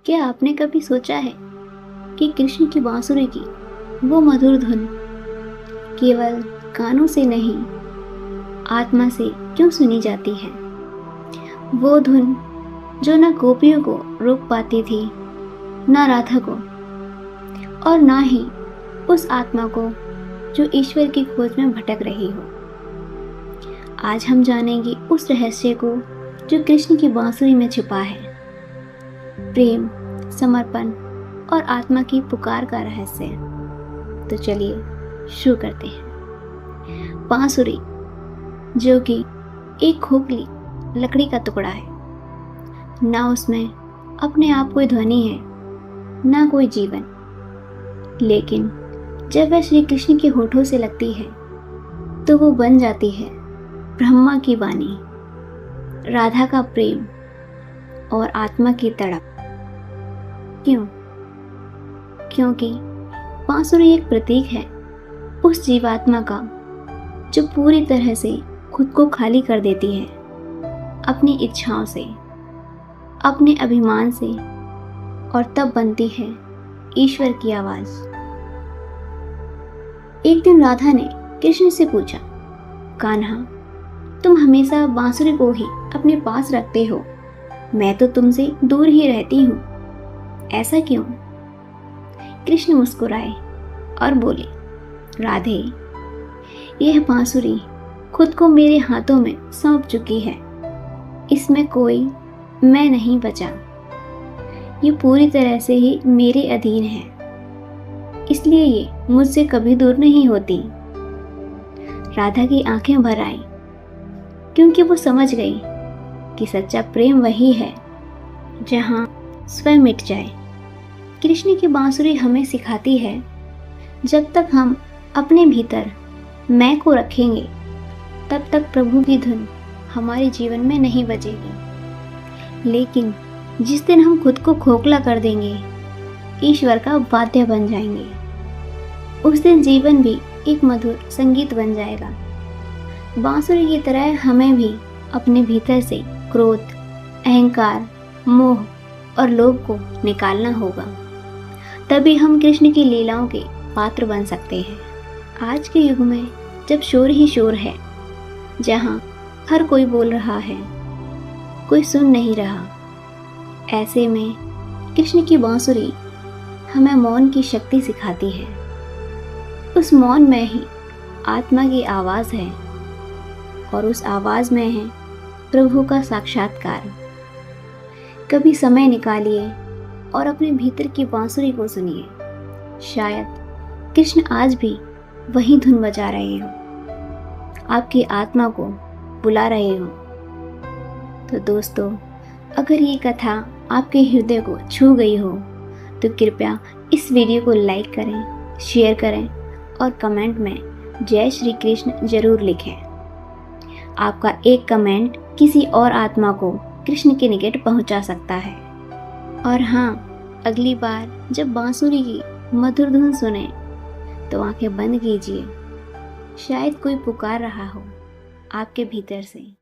क्या आपने कभी सोचा है कि कृष्ण की बांसुरी की वो मधुर धुन केवल कानों से नहीं, आत्मा से क्यों सुनी जाती है? वो धुन जो न गोपियों को रोक पाती थी, न राधा को, और ना ही उस आत्मा को जो ईश्वर की खोज में भटक रही हो। आज हम जानेंगे उस रहस्य को जो कृष्ण की बांसुरी में छिपा है, प्रेम, समर्पण और आत्मा की पुकार का रहस्य। तो चलिए शुरू करते हैं। बांसुरी जो कि एक खोखली लकड़ी का टुकड़ा है, ना उसमें अपने आप कोई ध्वनि है, ना कोई जीवन, लेकिन जब वह श्री कृष्ण के होठों से लगती है तो वो बन जाती है ब्रह्मा की वाणी, राधा का प्रेम और आत्मा की तड़प। क्यों? क्योंकि बांसुरी एक प्रतीक है उस जीवात्मा का जो पूरी तरह से खुद को खाली कर देती है, अपनी इच्छाओं से, अपने अभिमान से, और तब बनती है ईश्वर की आवाज। एक दिन राधा ने कृष्ण से पूछा, कान्हा, तुम हमेशा बांसुरी को ही अपने पास रखते हो, मैं तो तुमसे दूर ही रहती हूँ, ऐसा क्यों? कृष्ण मुस्कुराए और बोले, राधे, यह बांसुरी खुद को मेरे हाथों में सौंप चुकी है, इसमें कोई मैं नहीं बचा, ये पूरी तरह से ही मेरे अधीन है, इसलिए ये मुझसे कभी दूर नहीं होती। राधा की आंखें भर आई, क्योंकि वो समझ गई कि सच्चा प्रेम वही है जहां स्वयं मिट जाए। कृष्ण की बांसुरी हमें सिखाती है, जब तक हम अपने भीतर मैं को रखेंगे, तब तक प्रभु की धुन हमारे जीवन में नहीं बजेगी। लेकिन जिस दिन हम खुद को खोखला कर देंगे, ईश्वर का वाद्य बन जाएंगे, उस दिन जीवन भी एक मधुर संगीत बन जाएगा। बांसुरी की तरह हमें भी अपने भीतर से क्रोध, अहंकार, मोह और लोभ को निकालना होगा, तभी हम कृष्ण की लीलाओं के पात्र बन सकते हैं। आज के युग में जब शोर ही शोर है, जहाँ हर कोई बोल रहा है, कोई सुन नहीं रहा, ऐसे में कृष्ण की बांसुरी हमें मौन की शक्ति सिखाती है। उस मौन में ही आत्मा की आवाज़ है, और उस आवाज़ में है प्रभु का साक्षात्कार। कभी समय निकालिए और अपने भीतर की बांसुरी को सुनिए, शायद कृष्ण आज भी वही धुन बजा रहे हो, आपकी आत्मा को बुला रहे हो। तो दोस्तों, अगर ये कथा आपके हृदय को छू गई हो तो कृपया इस वीडियो को लाइक करें, शेयर करें और कमेंट में जय श्री कृष्ण जरूर लिखें। आपका एक कमेंट किसी और आत्मा को कृष्ण के निकट पहुंचा सकता है। और हाँ, अगली बार जब बांसुरी की मधुर धुन सुने तो आंखें बंद कीजिए, शायद कोई पुकार रहा हो आपके भीतर से।